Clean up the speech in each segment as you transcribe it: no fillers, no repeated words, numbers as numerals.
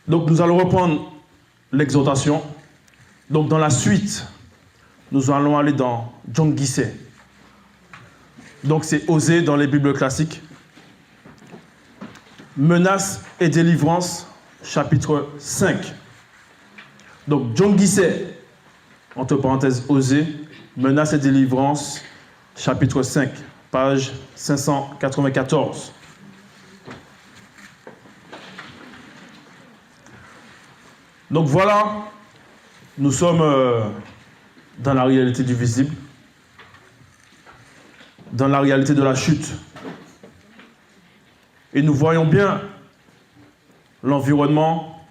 Donc nous allons reprendre l'exhortation. Donc dans la suite, nous allons aller dans John Guisset. Donc c'est Osée dans les Bibles classiques. Menace et délivrance, chapitre 5. Donc John Guisset, entre parenthèses Osée, menace et délivrance, chapitre 5, page 594. Donc voilà, nous sommes dans la réalité du visible, dans la réalité de la chute. Et nous voyons bien l'environnement.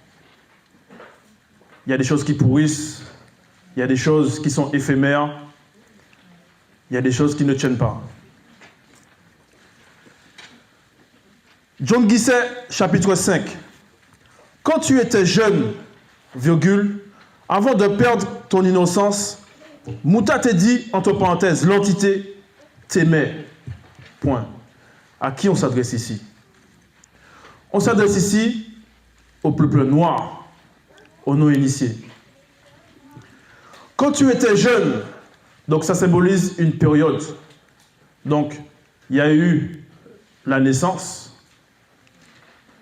Il y a des choses qui pourrissent, il y a des choses qui sont éphémères, il y a des choses qui ne tiennent pas. John Guisset, chapitre 5. Quand tu étais jeune, virgule, avant de perdre ton innocence, Mouta t'a dit, entre parenthèses, l'entité t'aimait. Point. À qui on s'adresse ici? On s'adresse ici au peuple noir, aux non-initiés. Quand tu étais jeune, donc ça symbolise une période. Donc, il y a eu la naissance,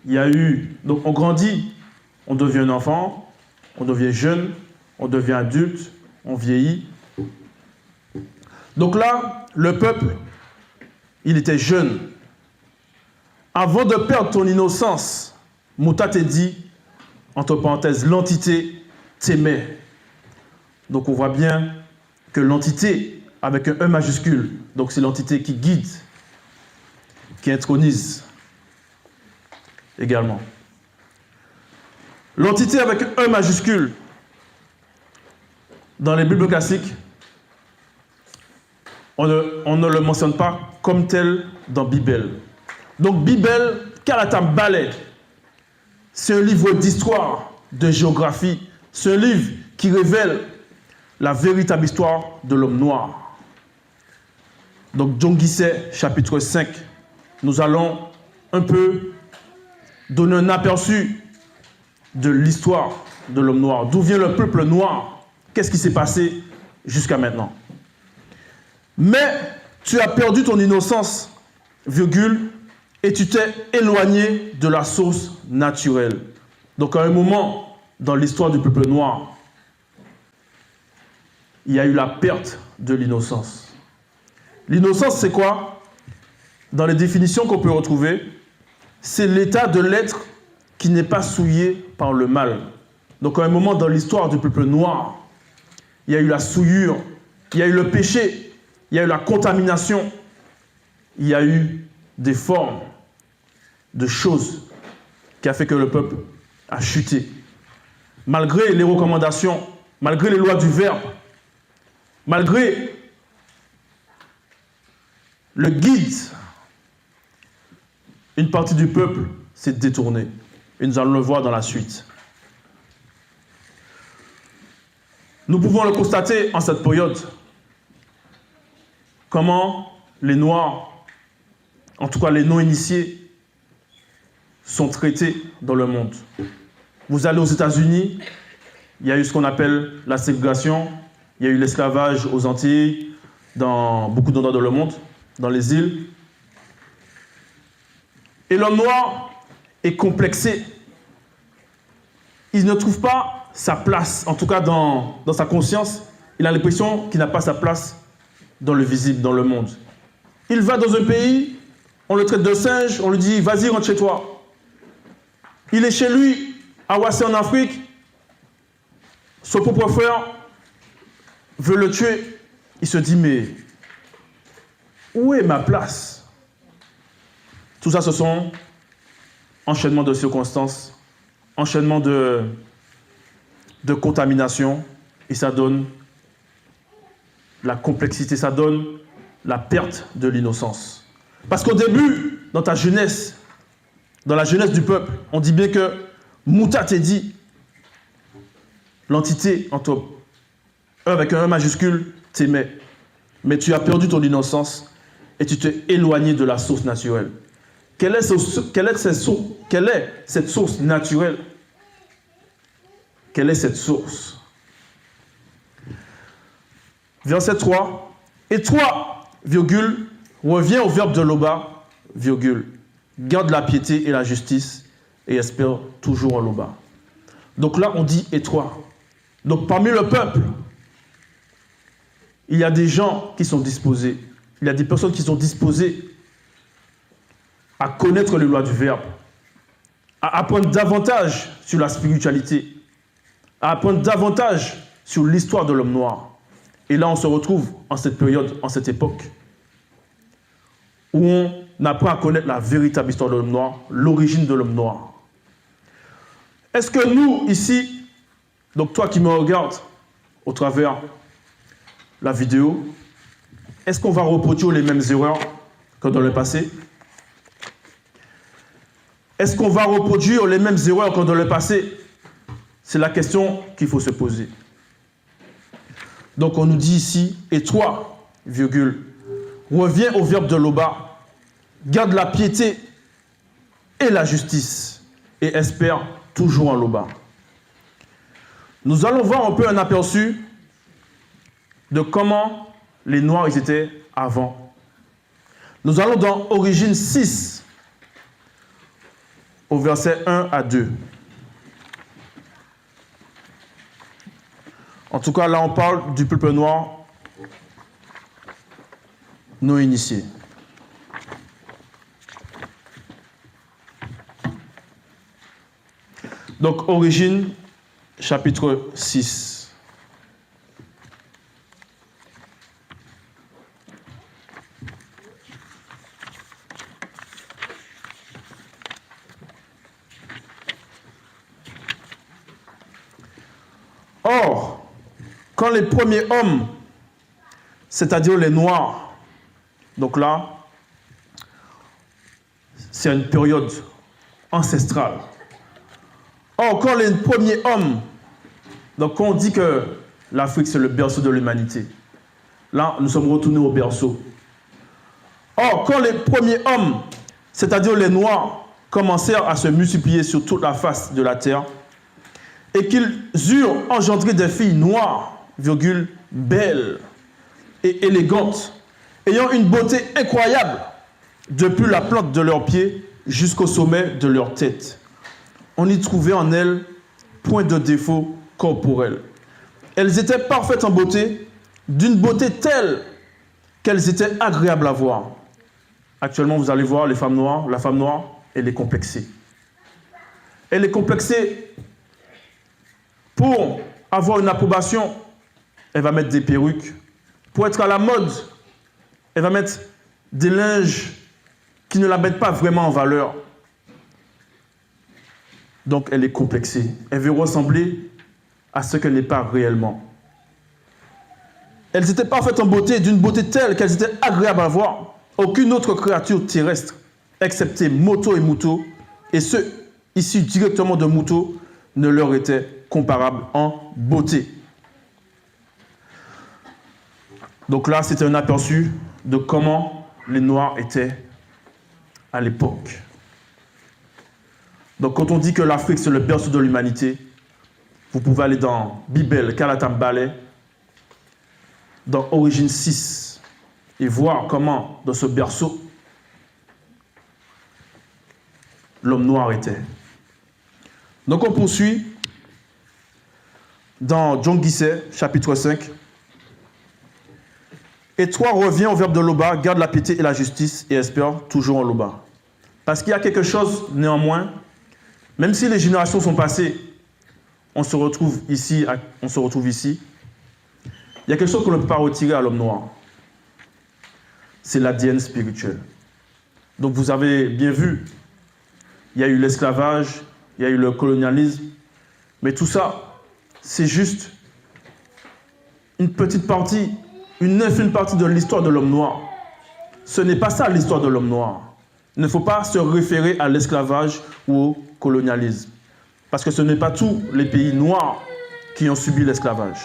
il y a eu... Donc, on grandit, on devient un enfant, on devient jeune, on devient adulte, on vieillit. Donc là, le peuple, il était jeune. Avant de perdre ton innocence, Mouta t'a dit, entre parenthèses, l'entité t'aimait. Donc on voit bien que l'entité, avec un E majuscule, donc c'est l'entité qui guide, qui intronise également. L'entité avec un E majuscule, dans les Bibles classiques, on ne le mentionne pas comme tel dans Bible. Donc Bible, Kalatam Ballet, c'est un livre d'histoire, de géographie. C'est un livre qui révèle la véritable histoire de l'homme noir. Donc John Guisset, chapitre 5, nous allons un peu donner un aperçu de l'histoire de l'homme noir. D'où vient le peuple noir? Qu'est-ce qui s'est passé jusqu'à maintenant? Mais tu as perdu ton innocence, virgule, et tu t'es éloigné de la source naturelle. Donc à un moment dans l'histoire du peuple noir, il y a eu la perte de l'innocence. L'innocence, c'est quoi? Dans les définitions qu'on peut retrouver, c'est l'état de l'être qui n'est pas souillé par le mal. Donc à un moment dans l'histoire du peuple noir, il y a eu la souillure, il y a eu le péché, il y a eu la contamination, il y a eu des formes de choses qui a fait que le peuple a chuté. Malgré les recommandations, malgré les lois du Verbe, malgré le guide, une partie du peuple s'est détournée. Et nous allons le voir dans la suite. Nous pouvons le constater en cette période. Comment les Noirs, en tout cas les non-initiés, sont traités dans le monde. Vous allez aux États-Unis, il y a eu ce qu'on appelle la ségrégation, il y a eu l'esclavage aux Antilles, dans beaucoup d'endroits dans le monde, dans les îles. Et l'homme noir est complexé. Il ne trouve pas sa place, en tout cas dans sa conscience. Il a l'impression qu'il n'a pas sa place dans le visible, dans le monde. Il va dans un pays, on le traite de singe, on lui dit « vas-y, rentre chez toi ». Il est chez lui, à Ouassé en Afrique, son propre frère veut le tuer. Il se dit « mais où est ma place ?» Tout ça, ce sont enchaînements de circonstances, enchaînements de contamination, et ça donne la complexité, ça donne la perte de l'innocence. Parce qu'au début, dans ta jeunesse, dans la jeunesse du peuple, on dit bien que Mouta t'a dit, l'entité entre avec un E majuscule, t'aimait. Mais tu as perdu ton innocence et tu t'es éloigné de la source naturelle. Quelle est cette source naturelle? Quelle est cette source? Verset 3. Et toi, virgule, reviens au verbe de Loba, virgule, garde la piété et la justice et espère toujours en Loba. Donc là, on dit et toi. Donc parmi le peuple, il y a des gens qui sont disposés, il y a des personnes qui sont disposées à connaître les lois du Verbe, à apprendre davantage sur la spiritualité, à apprendre davantage sur l'histoire de l'homme noir. Et là, on se retrouve en cette période, en cette époque, où on apprend à connaître la véritable histoire de l'homme noir, l'origine de l'homme noir. Est-ce que nous, ici, donc toi qui me regardes au travers la vidéo, est-ce qu'on va reproduire les mêmes erreurs que dans le passé? Est-ce qu'on va reproduire les mêmes erreurs que dans le passé? C'est la question qu'il faut se poser. Donc on nous dit ici, et toi, virgule, reviens au verbe de Loba, garde la piété et la justice, et espère toujours en Loba. Nous allons voir un peu un aperçu de comment les Noirs ils étaient avant. Nous allons dans Origine 6, au verset 1 à 2. En tout cas, là, on parle du peuple noir non initié. Donc, Origine, chapitre 6. Or, quand les premiers hommes, c'est-à-dire les Noirs, donc là, c'est une période ancestrale. Or, quand les premiers hommes, donc quand on dit que l'Afrique c'est le berceau de l'humanité, là, nous sommes retournés au berceau. Or, quand les premiers hommes, c'est-à-dire les Noirs, commencèrent à se multiplier sur toute la face de la terre, et qu'ils eurent engendré des filles noires, virgule, belles et élégantes, ayant une beauté incroyable, depuis la plante de leurs pieds jusqu'au sommet de leur tête. On y trouvait en elles point de défaut corporel. Elles étaient parfaites en beauté, d'une beauté telle qu'elles étaient agréables à voir. Actuellement, vous allez voir les femmes noires, la femme noire, elle est complexée. Elle est complexée pour avoir une approbation, elle va mettre des perruques. Pour être à la mode, elle va mettre des linges qui ne la mettent pas vraiment en valeur. Donc elle est complexée. Elle veut ressembler à ce qu'elle n'est pas réellement. Elles étaient parfaites en beauté, d'une beauté telle qu'elles étaient agréables à voir. Aucune autre créature terrestre, excepté Moto et Mouto, et ceux issus directement de Mouto, ne leur était comparable en beauté. Donc là, c'est un aperçu de comment les Noirs étaient à l'époque. Donc quand on dit que l'Afrique, c'est le berceau de l'humanité, vous pouvez aller dans Bibel, Kalatam Ballet, dans Origine 6, et voir comment, dans ce berceau, l'homme noir était. Donc on poursuit dans John Guisset, chapitre 5. Et toi, reviens au verbe de Loba, garde la piété et la justice et espère toujours en Loba. Parce qu'il y a quelque chose, néanmoins, même si les générations sont passées, on se retrouve ici. Il y a quelque chose qu'on ne peut pas retirer à l'homme noir. C'est l'ADN spirituel. Donc vous avez bien vu, il y a eu l'esclavage, il y a eu le colonialisme, mais tout ça, c'est juste une petite partie, une infime partie de l'histoire de l'homme noir. Ce n'est pas ça l'histoire de l'homme noir. Il ne faut pas se référer à l'esclavage ou au colonialisme. Parce que ce n'est pas tous les pays noirs qui ont subi l'esclavage.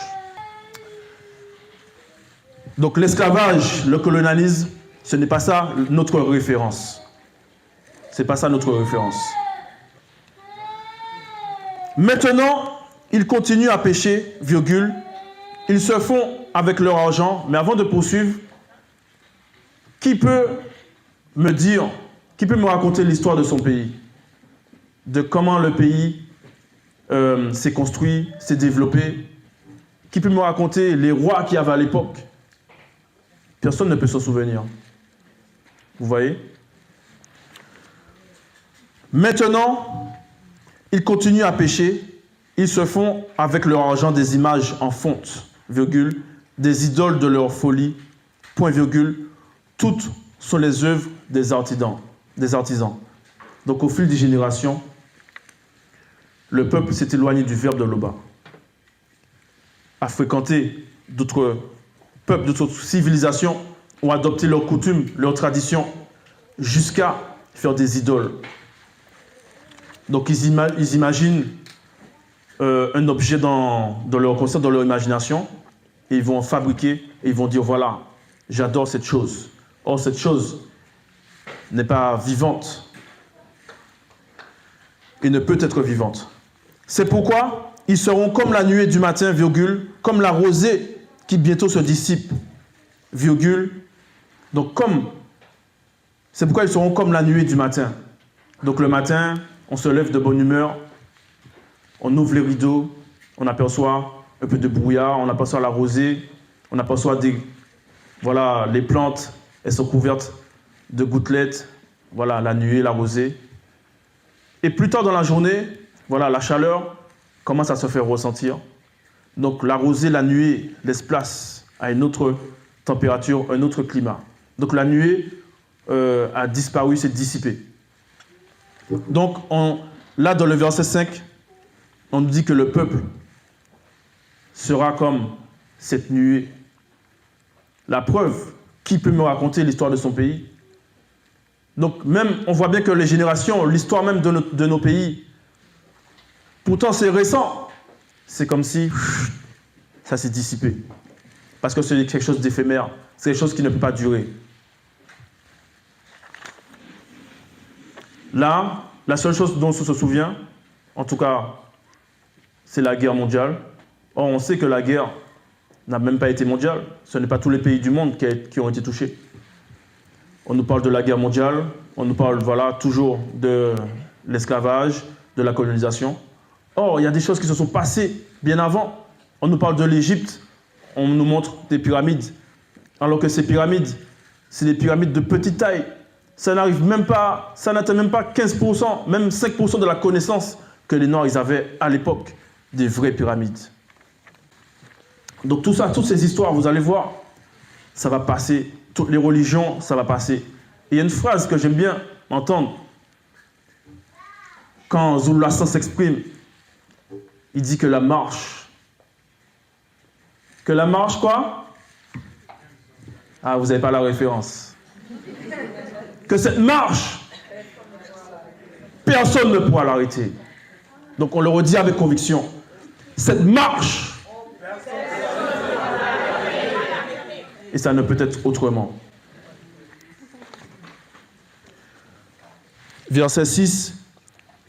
Donc l'esclavage, le colonialisme, ce n'est pas ça notre référence. Ce n'est pas ça notre référence. Maintenant, ils continuent à pécher, virgule, ils se font avec leur argent, mais avant de poursuivre, qui peut me raconter l'histoire de son pays? De comment le pays s'est construit, s'est développé? Qui peut me raconter les rois qu'il y avait à l'époque? Personne ne peut s'en souvenir. Vous voyez? Maintenant, ils continuent à pécher. Ils se font avec leur argent des images en fonte, virgule, des idoles de leur folie, point virgule. Toutes sont les œuvres des artisans. Donc au fil des générations, le peuple s'est éloigné du verbe de Loba, a fréquenté d'autres peuples, d'autres civilisations, ont adopté leurs coutumes, leurs traditions, jusqu'à faire des idoles. Donc ils imaginent un objet dans leur concept, dans leur imagination, et ils vont en fabriquer, et ils vont dire, voilà, j'adore cette chose. Or, cette chose n'est pas vivante et ne peut être vivante. C'est pourquoi ils seront comme la nuée du matin, virgule, comme la rosée qui bientôt se dissipe, virgule. Donc, c'est pourquoi ils seront comme la nuée du matin. Donc, le matin, on se lève de bonne humeur, on ouvre les rideaux, on aperçoit un peu de brouillard, on aperçoit la rosée, on aperçoit les plantes, elles sont couvertes de gouttelettes, voilà, la nuée, la rosée. Et plus tard dans la journée, voilà, la chaleur commence à se faire ressentir. Donc la rosée, la nuée laisse place à une autre température, un autre climat. Donc la nuée a disparu, s'est dissipée. Donc là, dans le verset 5, on nous dit que le peuple sera comme cette nuée. La preuve, qui peut me raconter l'histoire de son pays? Donc même, on voit bien que les générations, l'histoire même de nos pays, pourtant c'est récent, c'est comme si ça s'est dissipé. Parce que c'est quelque chose d'éphémère, c'est quelque chose qui ne peut pas durer. Là, la seule chose dont on se souvient, en tout cas, c'est la guerre mondiale. Or, on sait que la guerre n'a même pas été mondiale. Ce n'est pas tous les pays du monde qui ont été touchés. On nous parle de la guerre mondiale, on nous parle toujours de l'esclavage, de la colonisation. Or, il y a des choses qui se sont passées bien avant. On nous parle de l'Égypte, on nous montre des pyramides. Alors que ces pyramides, c'est des pyramides de petite taille. Ça n'atteint même pas 15%, même 5% de la connaissance que les Noirs ils avaient à l'époque des vraies pyramides. Donc tout ça, toutes ces histoires, vous allez voir, ça va passer. Toutes les religions, ça va passer. Et il y a une phrase que j'aime bien entendre quand Zulasan s'exprime. Il dit que la marche. Que la marche quoi? Ah, vous n'avez pas la référence. Que cette marche, personne ne pourra l'arrêter. Donc on le redit avec conviction. Cette marche, et ça ne peut être autrement. Verset 6.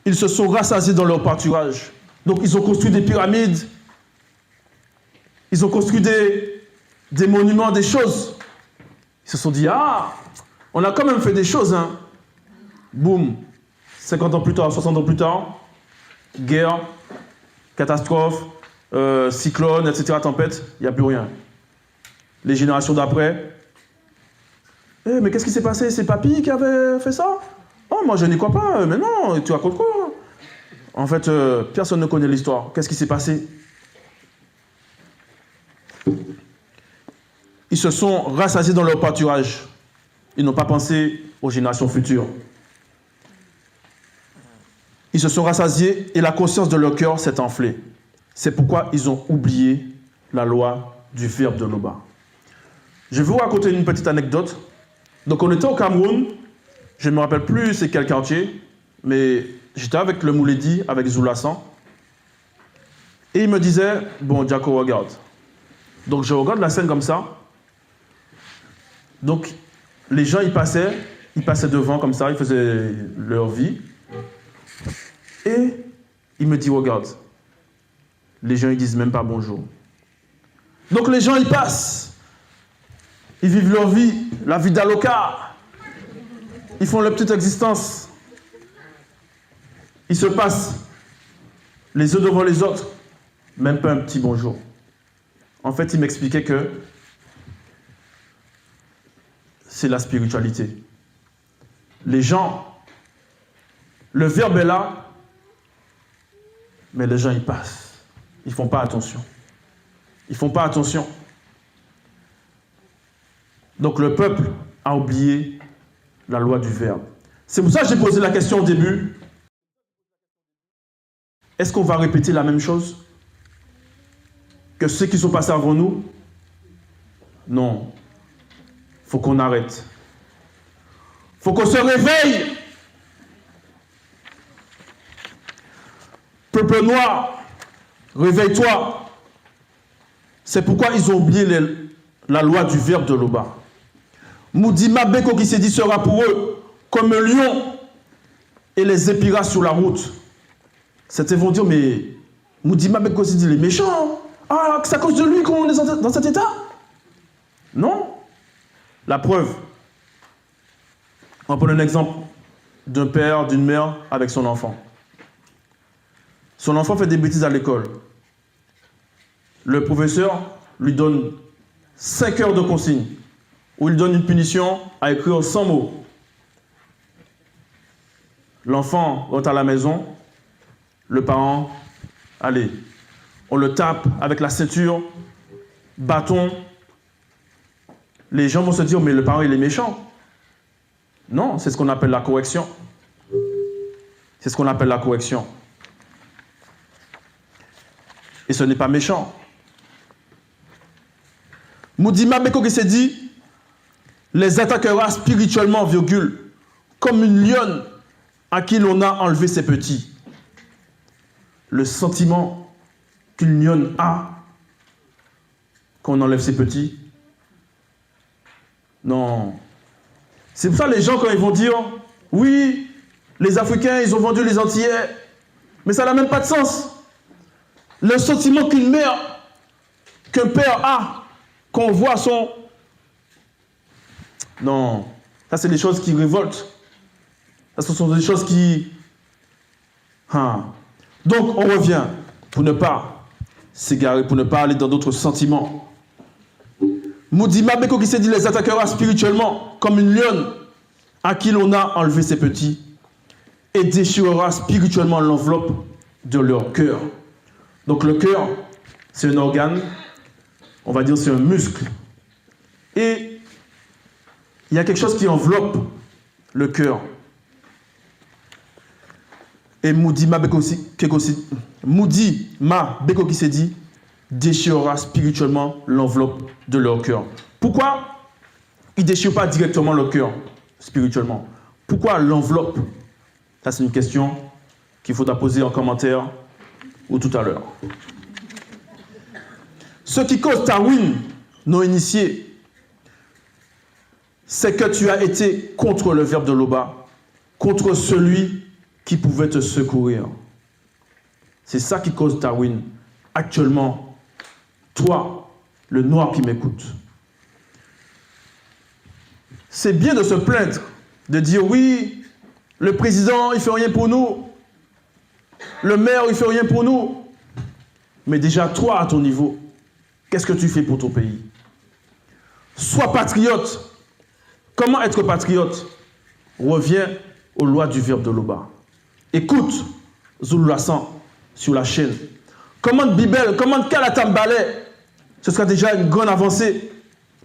Ils se sont rassasiés dans leur pâturage. Donc ils ont construit des pyramides. Ils ont construit des monuments, des choses. Ils se sont dit, ah, on a quand même fait des choses. Hein. Boum. 50 ans plus tard, 60 ans plus tard, guerre, catastrophe, cyclone, etc., tempête, il n'y a plus rien. Les générations d'après, mais qu'est-ce qui s'est passé? C'est papy qui avait fait ça? Oh, moi je n'y crois pas. Mais non, tu racontes quoi? En fait, personne ne connaît l'histoire. Qu'est-ce qui s'est passé? Ils se sont rassasiés dans leur pâturage. Ils n'ont pas pensé aux générations futures. Ils se sont rassasiés et la conscience de leur cœur s'est enflée. C'est pourquoi ils ont oublié la loi du verbe de Loba. Je vais vous raconter une petite anecdote. Donc on était au Cameroun, je ne me rappelle plus c'est quel quartier, mais j'étais avec le Mouledi, avec Zulasan. Et il me disait, bon, Jaco, regarde. Donc je regarde la scène comme ça. Donc les gens, ils passaient devant comme ça, ils faisaient leur vie. Et il me dit, regarde, les gens ils disent même pas bonjour. Donc les gens ils passent, ils vivent leur vie, la vie d'aloca, ils font leur petite existence, ils se passent les uns devant les autres, même pas un petit bonjour. En fait, il m'expliquait que c'est la spiritualité. Les gens, le verbe est là, mais les gens, ils passent. Ils ne font pas attention. Ils ne font pas attention. Donc le peuple a oublié la loi du verbe. C'est pour ça que j'ai posé la question au début. Est-ce qu'on va répéter la même chose que ceux qui sont passés avant nous? Non. Il faut qu'on arrête. Il faut qu'on se réveille. Peuple noir, réveille-toi. C'est pourquoi ils ont oublié la loi du verbe de Loba. Moudima Beko qui s'est dit sera pour eux comme un lion et les épira sur la route. Certains vont dire, mais Moudima Beko s'est dit, il est méchant. Ah, c'est à cause de lui qu'on est dans cet état? Non. La preuve. On va prendre un exemple d'un père, d'une mère avec son enfant. Son enfant fait des bêtises à l'école. Le professeur lui donne 5 heures de consigne, où il donne une punition à écrire 100 mots. L'enfant rentre à la maison, le parent, allez, on le tape avec la ceinture, bâton. Les gens vont se dire, mais le parent, il est méchant. Non, c'est ce qu'on appelle la correction. C'est ce qu'on appelle la correction. Et ce n'est pas méchant. Moudima Beko qui s'est dit, les attaquera spirituellement, virgule, comme une lionne à qui l'on a enlevé ses petits. Le sentiment qu'une lionne a quand on enlève ses petits. Non. C'est pour ça que les gens, quand ils vont dire, oui, les Africains, ils ont vendu les Antillais, mais ça n'a même pas de sens. Le sentiment qu'une mère, qu'un père a, qu'on voit son... Non, ça c'est des choses qui révoltent. Ça, ce sont des choses qui... Donc, on revient, pour ne pas s'égarer, pour ne pas aller dans d'autres sentiments. Moudima Beko qui s'est dit, les attaquera spirituellement, comme une lionne à qui l'on a enlevé ses petits, et déchirera spirituellement l'enveloppe de leur cœur. Donc le cœur, c'est un organe, on va dire c'est un muscle. Et il y a quelque chose qui enveloppe le cœur. Et Moudima Beko qui s'est dit, déchirera spirituellement l'enveloppe de leur cœur. Pourquoi il ne déchire pas directement le cœur, spirituellement? Pourquoi l'enveloppe? Ça, c'est une question qu'il faudra poser en commentaire ou tout à l'heure. Ce qui cause ta ruine non initié, c'est que tu as été contre le verbe de Loba, contre celui qui pouvait te secourir. C'est ça qui cause ta ruine. Actuellement, toi, le noir qui m'écoute. C'est bien de se plaindre, de dire oui, le président, il ne fait rien pour nous. Le maire, il ne fait rien pour nous. Mais déjà, toi, à ton niveau, qu'est-ce que tu fais pour ton pays? Sois patriote. Comment être patriote? Reviens aux lois du verbe de Loba. Écoute Zululassan sur la chaîne. Commande Bibel, commande Kalatambale. Ce sera déjà une grande avancée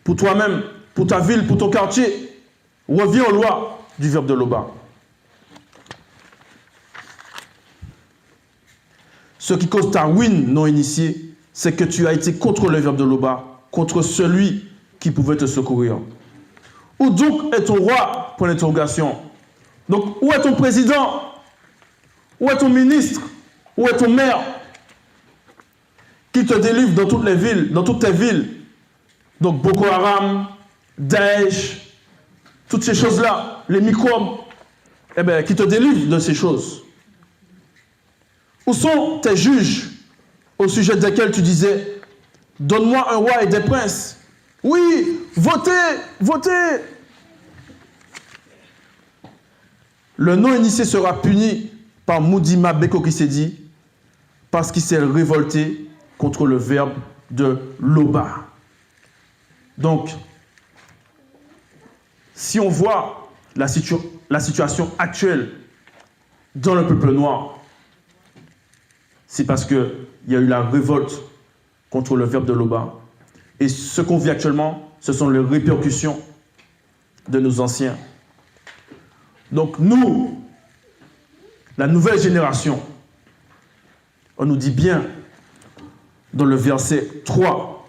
pour toi-même, pour ta ville, pour ton quartier. Reviens aux lois du verbe de Loba. Ce qui cause ta ruine non initiée, c'est que tu as été contre le verbe de Loba, contre celui qui pouvait te secourir. Où donc est ton roi? Point d'interrogation. Donc, où est ton président? Où est ton ministre? Où est ton maire? Qui te délivre dans toutes les villes, dans toutes tes villes. Donc, Boko Haram, Daesh, toutes ces choses-là, les microbes, eh bien, qui te délivrent de ces choses. Où sont tes juges? au sujet desquels tu disais, donne-moi un roi et des princes. Oui, votez, votez. Le non-initié sera puni par Moudima Beko qui s'est dit, parce qu'il s'est révolté contre le verbe de Loba. Donc, si on voit la situation actuelle dans le peuple noir, c'est parce qu'il y a eu la révolte contre le verbe de Loba. Et ce qu'on vit actuellement, ce sont les répercussions de nos anciens. Donc nous, la nouvelle génération, on nous dit bien dans le verset 3,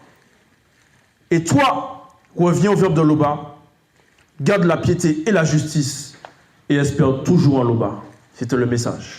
« Et toi, reviens au verbe de Loba, garde la piété et la justice, et espère toujours en Loba. » C'était le message.